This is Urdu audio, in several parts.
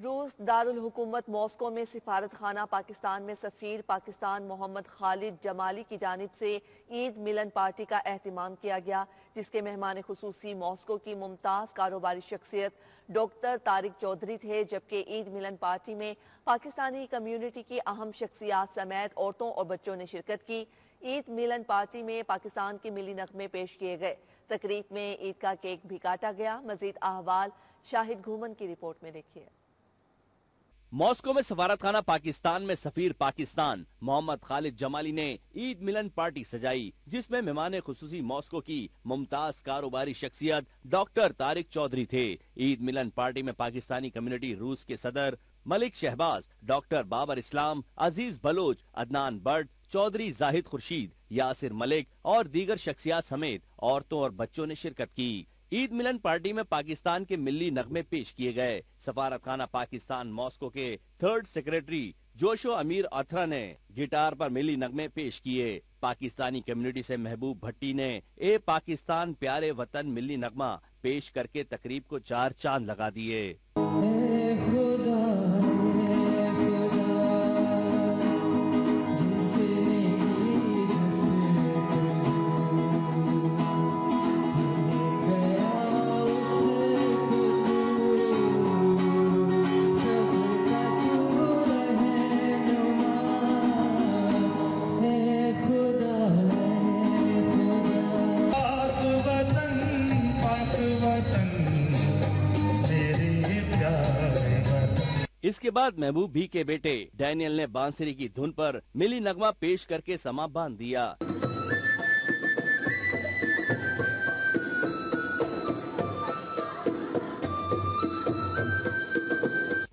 روس دارالحکومت ماسکو میں سفارت خانہ پاکستان میں سفیر پاکستان محمد خالد جمالی کی جانب سے عید ملن پارٹی کا اہتمام کیا گیا، جس کے مہمان خصوصی ماسکو کی ممتاز کاروباری شخصیت ڈاکٹر طارق چودھری تھے، جبکہ عید ملن پارٹی میں پاکستانی کمیونٹی کی اہم شخصیات سمیت عورتوں اور بچوں نے شرکت کی۔ عید ملن پارٹی میں پاکستان کے ملی نغمے پیش کیے گئے۔ تقریب میں عید کا کیک بھی کاٹا گیا۔ مزید احوال شاہد گھومن کی رپورٹ میں دیکھیے۔ ماسکو میں سفارت خانہ پاکستان میں سفیر پاکستان محمد خالد جمالی نے عید ملن پارٹی سجائی، جس میں مہمان خصوصی ماسکو کی ممتاز کاروباری شخصیت ڈاکٹر طارق چودھری تھے۔ عید ملن پارٹی میں پاکستانی کمیونٹی روس کے صدر ملک شہباز، ڈاکٹر بابر اسلام، عزیز بلوچ، عدنان بٹ، چودھری زاہد خورشید، یاسر ملک اور دیگر شخصیات سمیت عورتوں اور بچوں نے شرکت کی۔ عید ملن پارٹی میں پاکستان کے ملی نغمے پیش کیے گئے۔ سفارت خانہ پاکستان ماسکو کے تھرڈ سیکریٹری جوشو امیر اتھرا نے گٹار پر ملی نغمے پیش کیے۔ پاکستانی کمیونٹی سے محبوب بھٹی نے اے پاکستان پیارے وطن ملی نغمہ پیش کر کے تقریب کو چار چاند لگا دیے۔ اس کے بعد محبوب بھی کے بیٹے ڈینیل نے بانسری کی دھن پر ملی نغمہ پیش کر کے سما باندھ دیا۔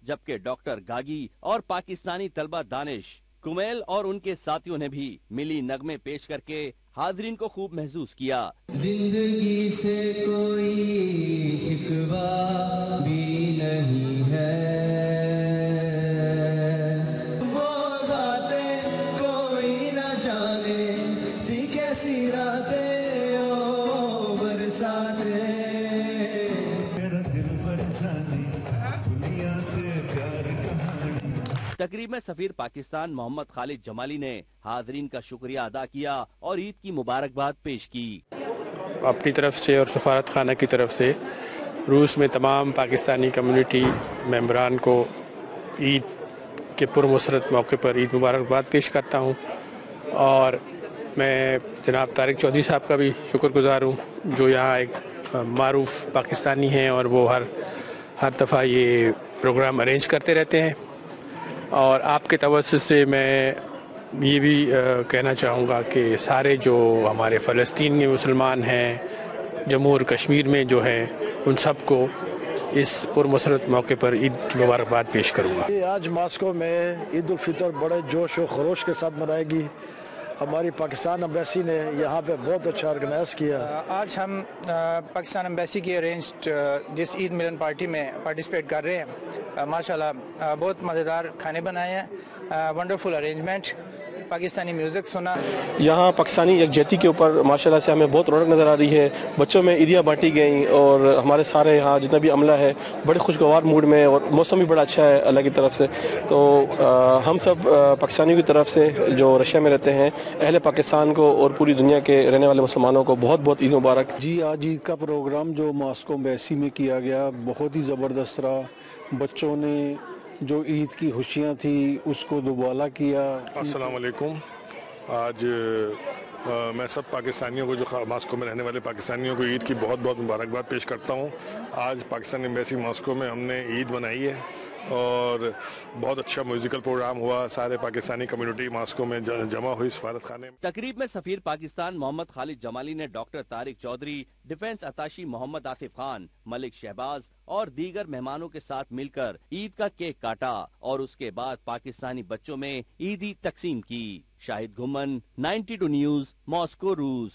جبکہ ڈاکٹر گاگی اور پاکستانی طلبہ دانش کمیل اور ان کے ساتھیوں نے بھی ملی نغمے پیش کر کے حاضرین کو خوب محسوس کیا۔ زندگی سے کوئی شکوہ بھی نہیں ہے، تقریب میں سفیر پاکستان محمد خالد جمالی نے حاضرین کا شکریہ ادا کیا اور عید کی مبارکباد پیش کی۔ اپنی طرف سے اور سفارت خانہ کی طرف سے روس میں تمام پاکستانی کمیونٹی ممبران کو عید کے پرمسرت موقع پر عید مبارکباد پیش کرتا ہوں، اور میں جناب طارق چودھری صاحب کا بھی شکر گزار ہوں، جو یہاں ایک معروف پاکستانی ہیں اور وہ ہر دفعہ یہ پروگرام ارینج کرتے رہتے ہیں۔ اور آپ کے توسط سے میں یہ بھی کہنا چاہوں گا کہ سارے جو ہمارے فلسطین کے مسلمان ہیں، جموں اور کشمیر میں جو ہیں، ان سب کو اس پرمسرت موقع پر عید کی مبارکباد پیش کروں گا۔ آج ماسکو میں عید الفطر بڑے جوش و خروش کے ساتھ منائے گی۔ ہماری پاکستان ایمبیسی نے یہاں پہ بہت اچھا آرگنائز کیا۔ آج ہم پاکستان ایمبیسی کی ارینجڈ جس عید ملن پارٹی میں پارٹیسپیٹ کر رہے ہیں۔ ماشاءاللہ بہت مزیدار کھانے بنائے ہیں، ونڈرفل ارینجمنٹ، پاکستانی میوزک سنا۔ یہاں پاکستانی یکجہتی کے اوپر ماشاءاللہ سے ہمیں بہت رونق نظر آ رہی ہے۔ بچوں میں عیدیاں بانٹی گئیں اور ہمارے سارے یہاں جتنا بھی عملہ ہے بڑے خوشگوار موڈ میں، اور موسم بھی بڑا اچھا ہے اللہ کی طرف سے۔ تو ہم سب پاکستانیوں کی طرف سے جو رشیا میں رہتے ہیں، اہل پاکستان کو اور پوری دنیا کے رہنے والے مسلمانوں کو بہت بہت عید مبارک۔ جی آج عید کا پروگرام جو ماسکو ایمبیسی میں کیا گیا بہت ہی زبردست رہا۔ بچوں نے جو عید کی خوشیاں تھی اس کو دوبالا کیا۔ السلام علیکم۔ آج میں سب پاکستانیوں کو، جو ماسکو میں رہنے والے پاکستانیوں کو عید کی بہت بہت مبارکباد پیش کرتا ہوں۔ آج پاکستان ایمبیسی ماسکو میں ہم نے عید منائی ہے اور بہت اچھا میوزیکل پروگرام ہوا۔ سارے پاکستانی کمیونٹی ماسکو میں جمع ہوئی سفارت خانے میں۔ تقریب میں سفیر پاکستان محمد خالد جمالی نے ڈاکٹر طارق چودھری، ڈیفنس اتاشی محمد آصف خان، ملک شہباز اور دیگر مہمانوں کے ساتھ مل کر عید کا کیک کاٹا اور اس کے بعد پاکستانی بچوں میں عیدی تقسیم کی۔ شاہد گھومن، 92 نیوز، ماسکو، روس۔